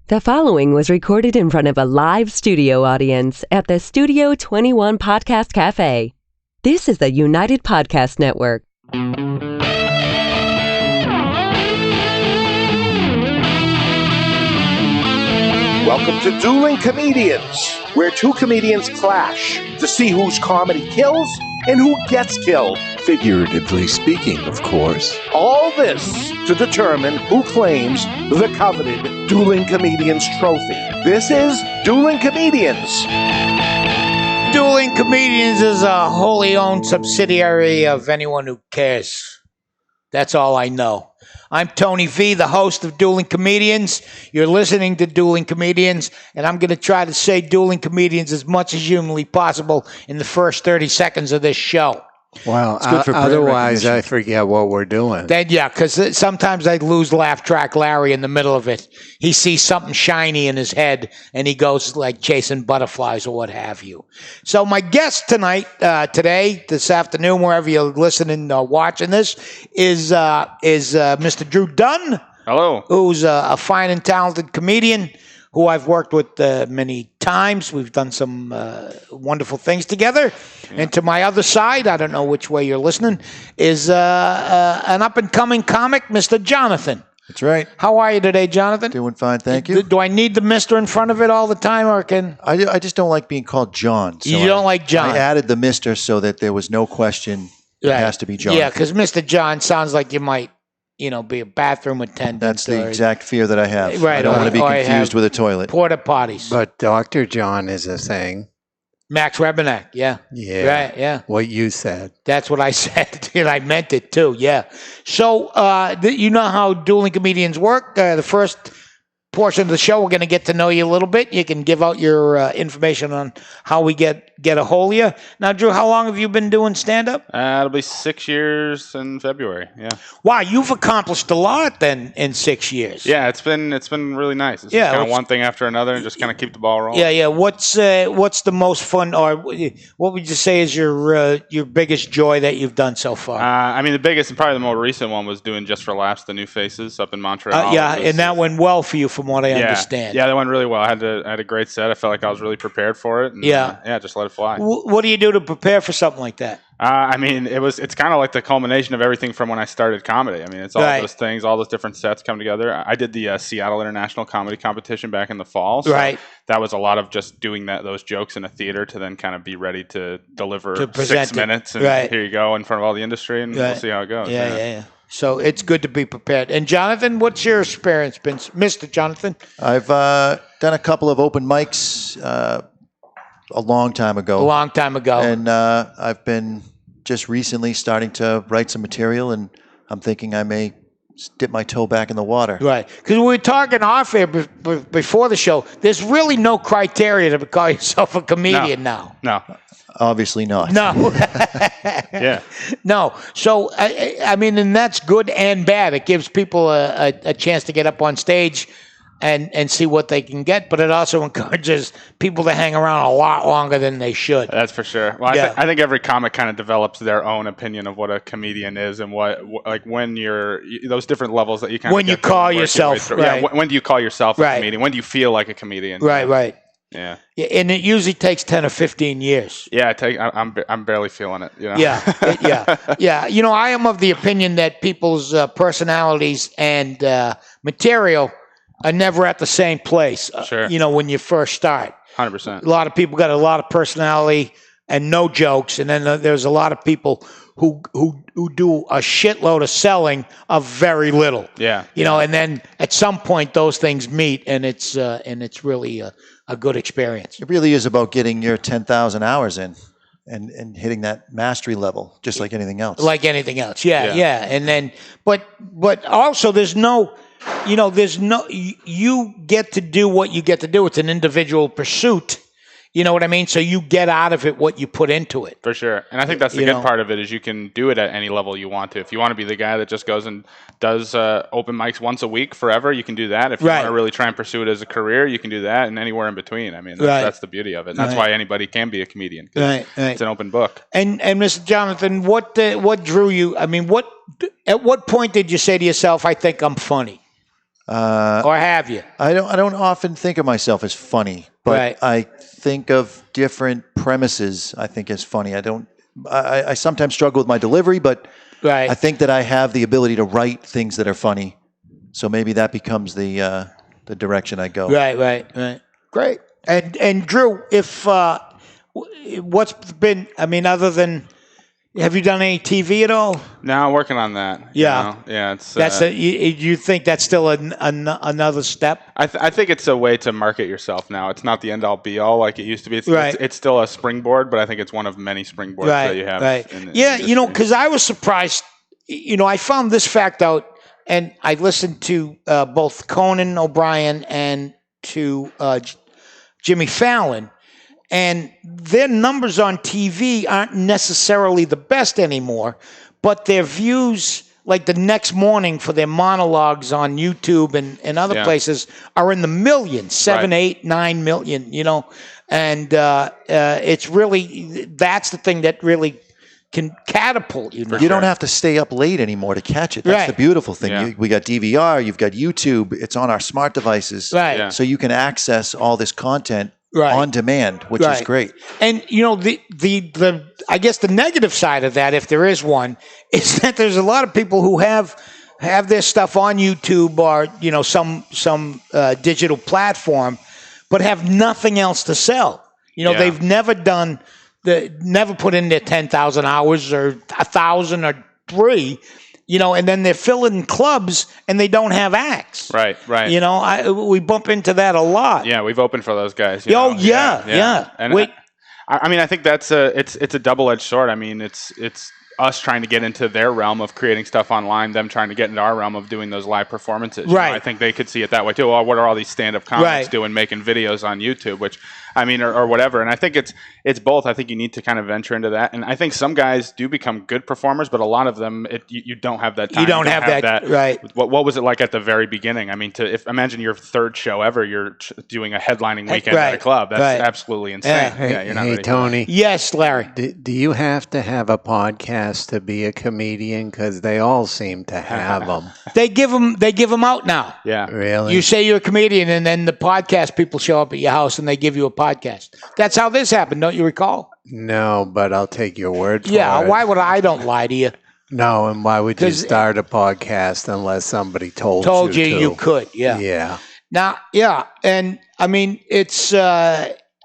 The following was recorded in front of a live studio audience at the Studio 21 Podcast Café. This is the United Podcast Network. Welcome to Dueling Comedians, where two comedians clash to see whose comedy kills and who gets killed. Figuratively speaking, of course. All this to determine who claims the coveted Dueling Comedians trophy. This is Dueling Comedians. Dueling Comedians is a wholly owned subsidiary of Anyone Who Cares. That's all I know. I'm Tony V, the host of Dueling Comedians. You're listening to Dueling Comedians, and I'm going to try to say Dueling Comedians as much as humanly possible in the first 30 seconds of this show. Well, otherwise I forget what we're doing. Then, yeah, because sometimes I lose Laugh Track Larry in the middle of it. He sees something shiny in his head, and he goes like chasing butterflies or what have you. So my guest tonight, this afternoon, wherever you're listening or watching this, is Mr. Drew Dunn. Hello. Who's a fine and talented comedian who I've worked with many times. We've done some wonderful things together. Yeah. And to my other side, I don't know which way you're listening, is an up-and-coming comic, Mr. Jonathan. That's right. How are you today, Jonathan? Doing fine, thank you. Do I need the Mr. in front of it all the time, or can... I just don't like being called John. So you don't like John? I added the Mr. so that there was no question it has to be John. Yeah, because Mr. John sounds like you might... be a bathroom attendant. That's the exact fear that I have. Right. I don't want to be confused with a toilet. Porta potties. But Dr. John is a thing. Max Rebenak, yeah. Yeah. Right, yeah. What you said. That's what I said, and I meant it too, yeah. So, you know how Dueling Comedians work. The first portion of the show, we're going to get to know you a little bit. You can give out your information on how we get a hold of you. Now, Drew, how long have you been doing stand-up? It'll be 6 years in February. Yeah. Wow, you've accomplished a lot then in 6 years. Yeah, it's been really nice. It's just kind of one thing after another, and just kind of keep the ball rolling. Yeah. What's the most fun, or what would you say is your biggest joy that you've done so far? The biggest and probably the more recent one was doing Just for Laughs, the New Faces up in Montreal. And that went well for you, from what I understand. Yeah, that went really well. I had a great set. I felt like I was really prepared for it. And, just let it fly. What do you do to prepare for something like that? It's kind of like the culmination of everything from when I started comedy. It's all those things, all those different sets come together. I did the Seattle International Comedy Competition back in the fall. So that was a lot of just doing those jokes in a theater to then kind of be ready to deliver 6 minutes. And here you go in front of all the industry, and we'll see how it goes. Yeah. So it's good to be prepared. And Jonathan, what's your experience been, Mr. Jonathan? I've done a couple of open mics a long time ago. And I've been just recently starting to write some material, and I'm thinking I may dip my toe back in the water. Right. Because we were talking off air before the show. There's really no criteria to call yourself a comedian now. No. Obviously not. No. Yeah. No. So, and that's good and bad. It gives people a chance to get up on stage and see what they can get, but it also encourages people to hang around a lot longer than they should. That's for sure. Well, I think every comic kind of develops their own opinion of what a comedian is, and what when you're those different levels that you kind of when you call yourself. Right. Yeah. When do you call yourself a comedian? When do you feel like a comedian? Right. Yeah. And it usually takes 10 or 15 years. Yeah, I'm barely feeling it. Yeah. I am of the opinion that people's personalities and material are never at the same place. Sure. When you first start. 100%. A lot of people got a lot of personality and no jokes, and then there's a lot of people who do a shitload of selling of very little. Yeah. And then at some point those things meet, and it's really a good experience. It really is about getting your 10,000 hours in and hitting that mastery level, just like anything else. Yeah. And then, but also there's no, you get to do what you get to do. It's an individual pursuit. You know what I mean? So you get out of it what you put into it. For sure. And I think that's the good part of it, is you can do it at any level you want to. If you want to be the guy that just goes and does open mics once a week forever, you can do that. If you want to really try and pursue it as a career, you can do that, and anywhere in between. That's the beauty of it. And that's why anybody can be a comedian. Right. It's an open book. And Mr. Jonathan, what drew you? At what point did you say to yourself, I think I'm funny? Or have you? I don't often think of myself as funny, but I think of different premises, I think, as funny. I sometimes struggle with my delivery, but I think that I have the ability to write things that are funny. So maybe that becomes the direction I go. Right. Great. And Drew, if what's been, I mean, other than, have you done any TV at all? No, I'm working on that. Yeah. Yeah. It's you think that's still another step? I think it's a way to market yourself now. It's not the end all be all like it used to be. It's still a springboard, but I think it's one of many springboards that you have. Because I was surprised. I found this fact out, and I listened to both Conan O'Brien and to Jimmy Fallon. And their numbers on TV aren't necessarily the best anymore, but their views, like the next morning for their monologues on YouTube and other places, are in the millions, 7, 8, 9 million, And it's really, that's the thing that really can catapult you. You don't have to stay up late anymore to catch it. That's the beautiful thing. Yeah. We got DVR, you've got YouTube, it's on our smart devices. Right. Yeah. So you can access all this content on demand, which is great. And the I guess the negative side of that, if there is one, is that there's a lot of people who have their stuff on YouTube or some digital platform, but have nothing else to sell. They've never never put in their 10,000 hours or 1,000 or 3. And then they're filling clubs and they don't have acts. Right. We bump into that a lot. Yeah, we've opened for those guys. Yeah. And I think that's it's a double-edged sword. I mean, it's us trying to get into their realm of creating stuff online, them trying to get into our realm of doing those live performances. Right. I think they could see it that way too. Well, what are all these stand-up comics doing, making videos on YouTube, which, I mean, or whatever. And I think it's both. I think you need to kind of venture into that. And I think some guys do become good performers, but a lot of them, you don't have that time. You don't have that. Right. What was it like at the very beginning? I mean, imagine your third show ever, you're doing a headlining weekend at a club. That's absolutely insane. Yeah, you're not hey ready. Tony. Yes, Larry. Do you have to have a podcast to be a comedian? Because they all seem to have them. They give them out now. Yeah. Really? You say you're a comedian, and then the podcast people show up at your house and they give you a podcast. That's how this happened. Don't you recall? No, but I'll take your word for it. Yeah. Why would I don't lie to you? No, and why would you start a podcast unless somebody told you to? You could. Yeah. Yeah. Now, and I mean, it's.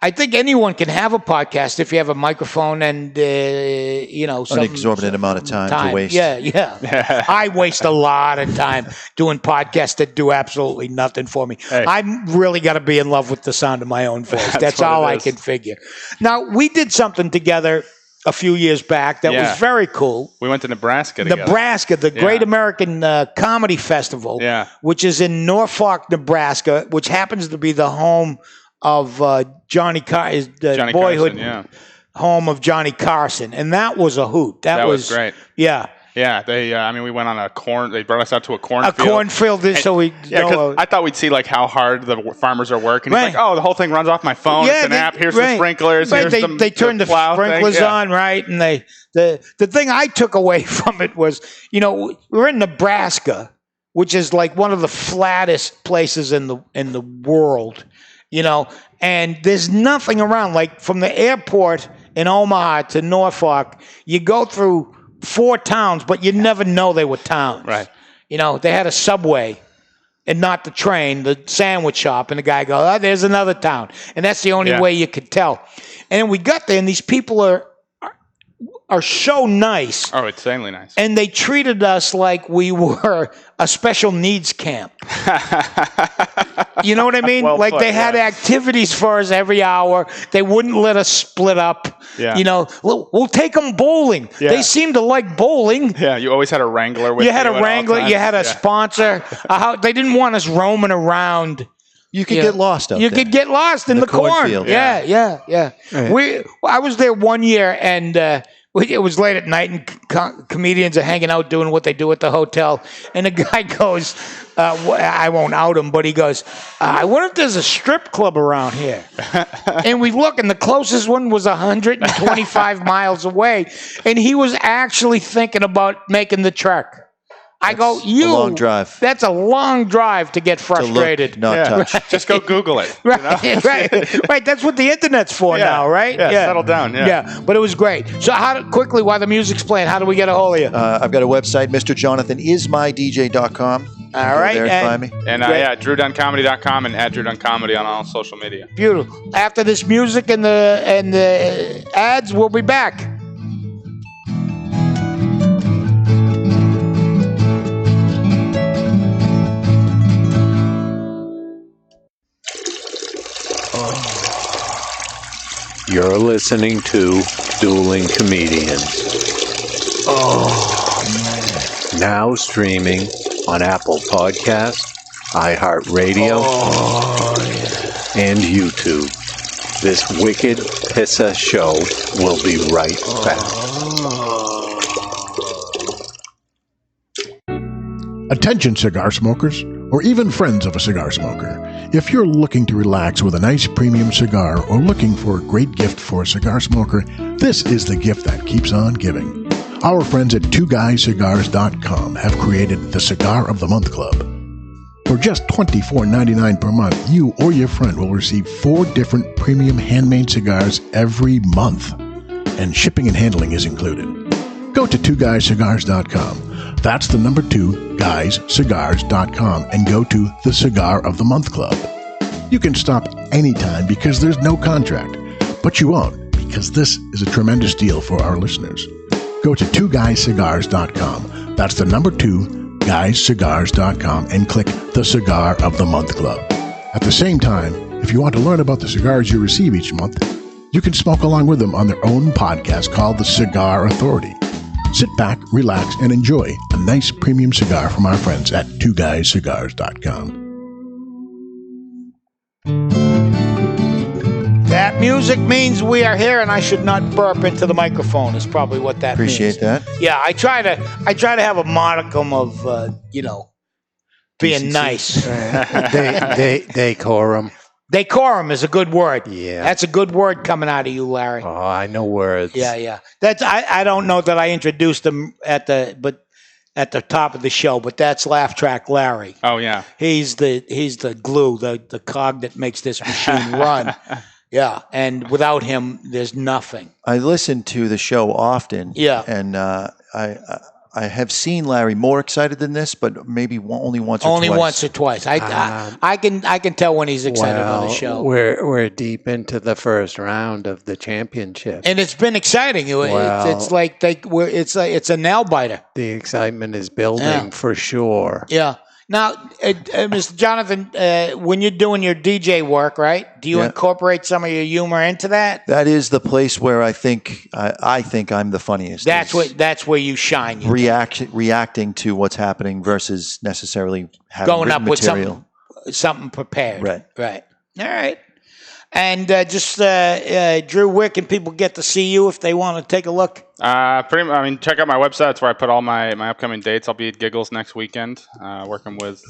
I think anyone can have a podcast if you have a microphone and an exorbitant amount of time to waste. Yeah. I waste a lot of time doing podcasts that do absolutely nothing for me. Hey. I'm really got to be in love with the sound of my own voice. That's all I can figure. Now, we did something together a few years back that was very cool. We went to Nebraska together. The Great American Comedy Festival, which is in Norfolk, Nebraska, which happens to be the home of Johnny boyhood Carson, home of Johnny Carson, and that was a hoot. That was great. Yeah. They. We went on they brought us out to a cornfield. A cornfield, so we. I thought we'd see like how hard the farmers are working. It's like, the whole thing runs off my phone. It's an app. Here's the sprinklers. Here's they turned the sprinklers on, right? And the thing I took away from it was, we're in Nebraska, which is like one of the flattest places in the world. And there's nothing around. Like from the airport in Omaha to Norfolk, you go through 4 towns, but you never know they were towns. Right. They had a subway and not the train, the sandwich shop, and the guy goes, "Oh, there's another town." And that's the only way you could tell. And we got there, and these people are so nice. Oh, insanely nice. And they treated us like we were a special needs camp. You know what I mean? Well they had activities for us every hour. They wouldn't let us split up. Yeah. We'll take them bowling. Yeah. They seem to like bowling. Yeah, you always had a wrangler with you. You had a wrangler. You had a sponsor. They didn't want us roaming around. You could get lost out there. You could get lost in the cornfield. Yeah. Right. I was there one year, and it was late at night, and comedians are hanging out doing what they do at the hotel. And the guy goes, I won't out him, but he goes, I wonder if there's a strip club around here. And we look, and the closest one was 125 miles away. And he was actually thinking about making the trek. I go, you. A long drive. That's a long drive to get frustrated. To look, not touch. Right. Just go Google it. Right, you know? right. That's what the internet's for now, right? Yeah, settle down. Yeah, but it was great. So quickly, while the music's playing, how do we get a hold of you? I've got a website, MrJonathanIsMyDJ.com. All right. There and find me. And DrewDunnComedy.com and at Drew Dunn Comedy on all social media. Beautiful. After this music and the ads, we'll be back. You're listening to Dueling Comedians. Now streaming on Apple Podcasts, iHeartRadio, and YouTube. This wicked pissa show will be right back. Attention cigar smokers, or even friends of a cigar smoker. If you're looking to relax with a nice premium cigar or looking for a great gift for a cigar smoker, this is the gift that keeps on giving. Our friends at twoguyscigars.com have created the Cigar of the Month Club. For just $24.99 per month, you or your friend will receive 4 different premium handmade cigars every month, and shipping and handling is included. Go to twoguyscigars.com. That's the number 2, guyscigars.com, and go to the Cigar of the Month Club. You can stop anytime because there's no contract, but you won't because this is a tremendous deal for our listeners. Go to twoguyscigars.com. That's the number 2, guyscigars.com, and click the Cigar of the Month Club. At the same time, if you want to learn about the cigars you receive each month, you can smoke along with them on their own podcast called The Cigar Authority. Sit back, relax, and enjoy a nice premium cigar from our friends at twoguyscigars.com. That music means we are here, and I should not burp into the microphone. Is probably what that means. Appreciate that. Yeah, I try to have a modicum of being nice. Decorum. Decorum is a good word. Yeah. That's a good word coming out of you, Larry. Oh, I know words. Yeah. That's I don't know that I introduced him at the top of the show, but that's Laugh Track Larry. Oh yeah. He's the glue, the cog that makes this machine run. Yeah, and without him, there's nothing. I listen to the show often. Yeah. And I have seen Larry more excited than this, but maybe only once or twice. Only once or twice. I can tell when he's excited on the show. We're deep into the first round of the championship, and it's been exciting. It's like it's a nail biter. The excitement is building for sure. Yeah. Now, Mr. Jonathan, when you're doing your DJ work, right? Do you incorporate some of your humor into that? That is the place where I think I'm the funniest. That's where you shine. Reacting to what's happening versus necessarily having going up material. With something prepared. Right. All right. And Drew, where can people get to see you if they want to take a look? Check out my website. That's where I put all my upcoming dates. I'll be at Giggles next weekend, working with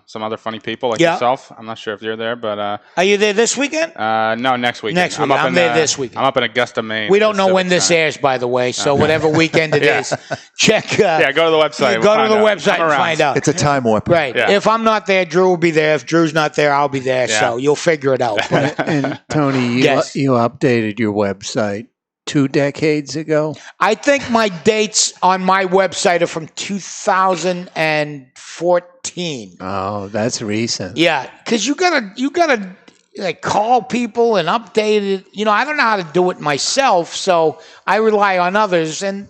some other funny people like yourself. I'm not sure if you're there, but are you there this weekend? No, next weekend. Next weekend. I'm there this weekend. I'm up in Augusta, Maine. We don't know when this airs, by the way. So whatever weekend it is, check. Go to the website. Go to the website and find out. It's a time warp. Right. Yeah. If I'm not there, Drew will be there. If Drew's not there, I'll be there. Yeah. So you'll figure it out. And Tony, you updated your website 2 decades ago? I think my dates on my website are from 2014. Oh, that's recent. Yeah, because you gotta like call people and update it. I don't know how to do it myself, so I rely on others. And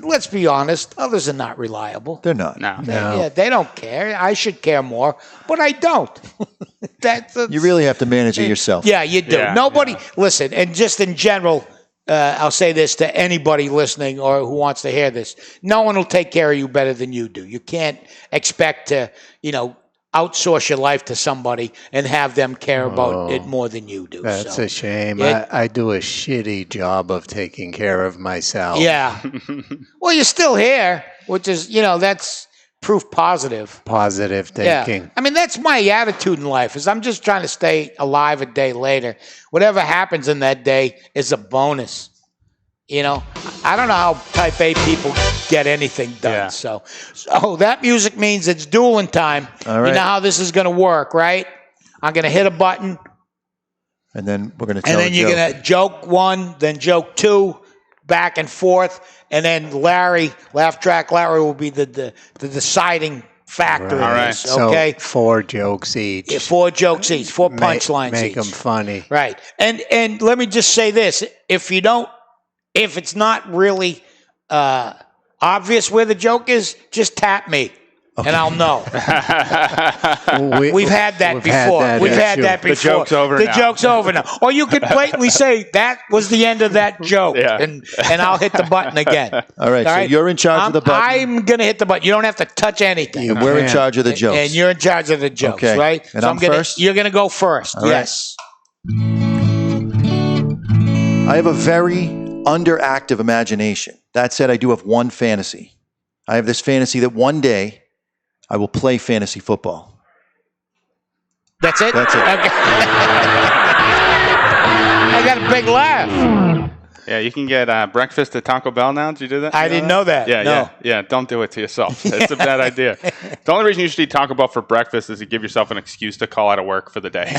let's be honest, others are not reliable. They're not. No. They don't care. I should care more, but I don't. You really have to manage it yourself. Yeah, you do. Nobody listen, and just in general. I'll say this to anybody listening or who wants to hear this. No one will take care of you better than you do. You can't expect to, outsource your life to somebody and have them care about it more than you do. That's a shame. I do a shitty job of taking care of myself. Yeah. Well, you're still here, which is, that's proof positive. Positive thinking. Yeah. I mean, that's my attitude in life is I'm just trying to stay alive a day later. Whatever happens in that day is a bonus. You know, I don't know how type A people get anything done. Yeah. So that music means it's dueling time. All right. You know how this is going to work, right? I'm going to hit a button. And then we're going to tell And then you're going to joke one, then joke two, back and forth. And then Laugh Track Larry will be the deciding factor. Right. In this, okay? So 4 jokes each. 4 jokes each, 4 punchlines each. Make them funny. Right. And let me just say this. If it's not really obvious where the joke is, just tap me. Okay. And I'll know. We've had that before. We've had that before. The joke's over now. The joke's over now. Or you could blatantly say, that was the end of that joke. Yeah. And I'll hit the button again. All right, so you're in charge of the button. I'm going to hit the button. You don't have to touch anything. We're in charge of the jokes. And you're in charge of the jokes, right? And so I'm first? You're going to go first. All yes. Right. I have a very underactive imagination. That said, I do have one fantasy. I have this fantasy that one day I will play fantasy football. That's it? That's it. Okay. I got a big laugh. Yeah, you can get breakfast at Taco Bell now. Did you do that? I didn't know that. Yeah. Don't do it to yourself. It's a bad idea. The only reason you should eat Taco Bell for breakfast is to give yourself an excuse to call out of work for the day.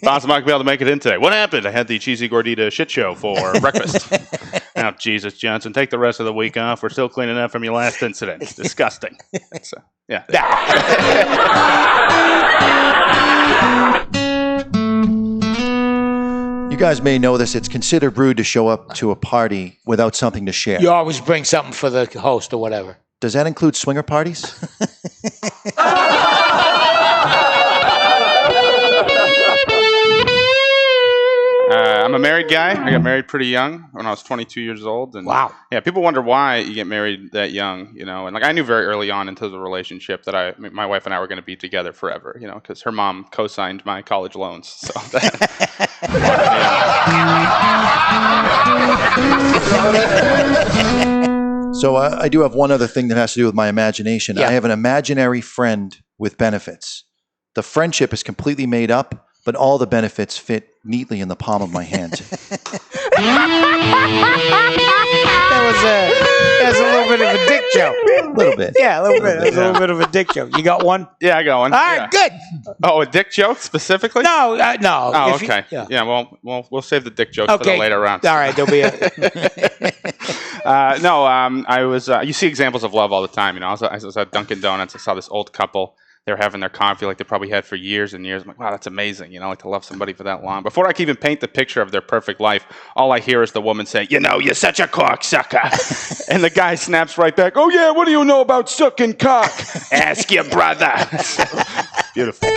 Boss, I'm not going to be able to make it in today. What happened? I had the cheesy gordita shit show for breakfast. Now, Jesus, Johnson, take the rest of the week off. We're still cleaning up from your last incident. It's disgusting. So, yeah. You guys may know this. It's considered rude to show up to a party without something to share. You always bring something for the host or whatever. Does that include swinger parties? I'm a married guy. I got married pretty young when I was 22 years old. And wow. Yeah, people wonder why you get married that young, you know. And like I knew very early on into the relationship that my wife and I were going to be together forever, you know, because her mom co-signed my college loans. So So I do have one other thing that has to do with my imagination. Yeah. I have an imaginary friend with benefits. The friendship is completely made up, but all the benefits fit neatly in the palm of my hand. That was a little bit of a dick joke. A little bit. Yeah, a little bit. That was a little bit of a dick joke. You got one? Yeah, I got one. All right, good. Oh, a dick joke specifically? No, no. Oh, okay. Well, we'll save the dick jokes for the later rounds. All right, there'll be a... I was. You see examples of love all the time. You know, I was at Dunkin' Donuts. I saw this old couple. They were having their coffee like they probably had for years and years. I'm like, wow, that's amazing. You know, like to love somebody for that long. Before I can even paint the picture of their perfect life, all I hear is the woman say, you know, you're such a cocksucker. And the guy snaps right back, oh, yeah, what do you know about sucking cock? Ask your brother. Beautiful.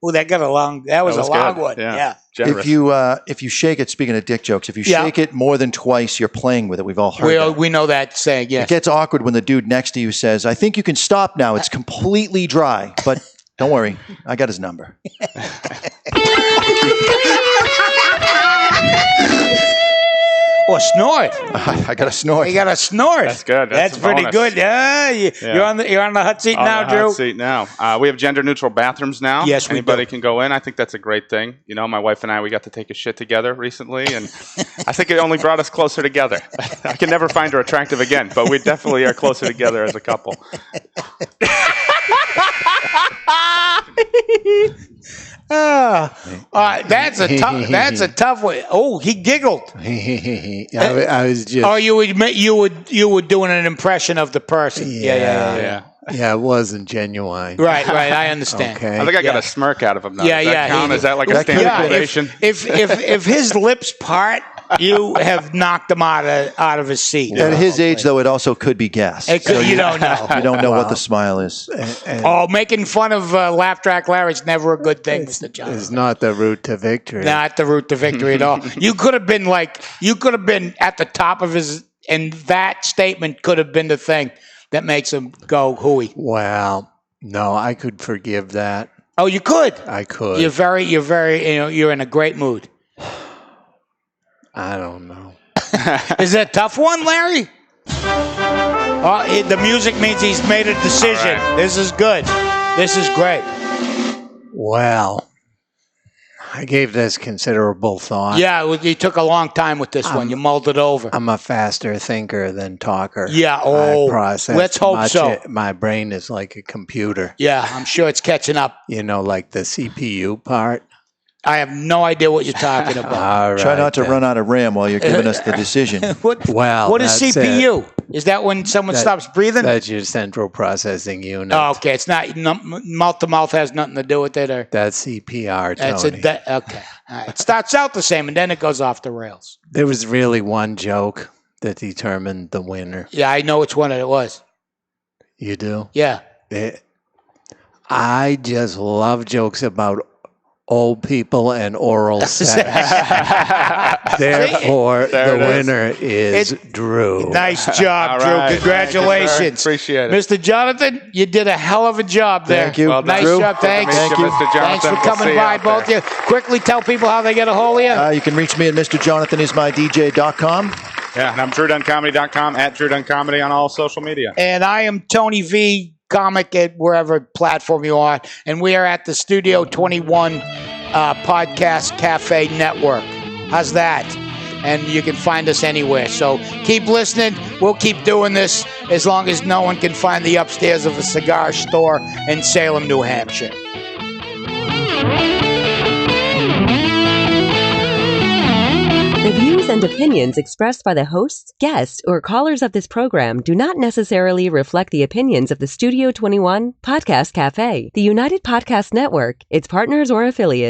Oh, that was a long one. Yeah. If you shake it, speaking of dick jokes, if you shake it more than twice, you're playing with it. We've all heard that. We know that saying, yes. It gets awkward when the dude next to you says, I think you can stop now. It's completely dry. But don't worry, I got his number. Or snort. I got a snort. You got a snort. That's good. That's pretty good. Yeah, you're on the hot seat now, Drew. Hot seat now. We have gender-neutral bathrooms now. Yes, anybody can go in. I think that's a great thing. You know, my wife and I, we got to take a shit together recently, and I think it only brought us closer together. I can never find her attractive again, but we definitely are closer together as a couple. That's a tough one. Oh, he giggled. I was just. Oh, you were doing an impression of the person. Yeah. Yeah, it wasn't genuine. Right. I understand. Okay. I think I got a smirk out of him now. Yeah, Does that count? Is that like a standard ovation? If his lips part, you have knocked him out of his seat. At his age, though, it also could be gas. You don't know. You don't know what the smile is. Making fun of Laugh Track Larry is never a good thing, Mr. Johnson. It's not the route to victory. Not the route to victory at all. You could have been at the top of his, and that statement could have been the thing that makes him go hooey. Well, no, I could forgive that. Oh, you could? I could. You're very, you're in a great mood. I don't know. Is it a tough one, Larry? The music means he's made a decision. Right. This is good. This is great. Well, I gave this considerable thought. Yeah, you took a long time with this one. You mulled it over. I'm a faster thinker than talker. Yeah, let's hope so. My brain is like a computer. Yeah, I'm sure it's catching up. Like the CPU part. I have no idea what you're talking about. All right, try not to run out of RAM while you're giving us the decision. What is CPU? Is that when someone stops breathing? That's your central processing unit. Oh, okay. It's not mouth to mouth has nothing to do with it, or that's CPR. Tony. Okay. All right. It starts out the same and then it goes off the rails. There was really one joke that determined the winner. Yeah, I know which one it was. You do? Yeah. I just love jokes about old people and oral sex. Therefore, the winner is Drew. Nice job, Drew. Right. Congratulations. Appreciate it. Mr. Jonathan, you did a hell of a job there. Thank you. Well, nice job. Thanks. Thank you, Mr. Jonathan. Thanks for coming by, both of you. Quickly tell people how they get a hold of you. You can reach me at MrJonathanIsMyDJ.com. Yeah, and I'm DrewDunnComedy.com, at DrewDunnComedy on all social media. And I am Tony V, comic at wherever platform you are. And we are at the Studio 21 Podcast Café Network. How's that? And you can find us anywhere. So keep listening. We'll keep doing this as long as no one can find the upstairs of a cigar store in Salem, New Hampshire. The views and opinions expressed by the hosts, guests, or callers of this program do not necessarily reflect the opinions of the Studio 21 Podcast Café, the United Podcast Network, its partners, or affiliates.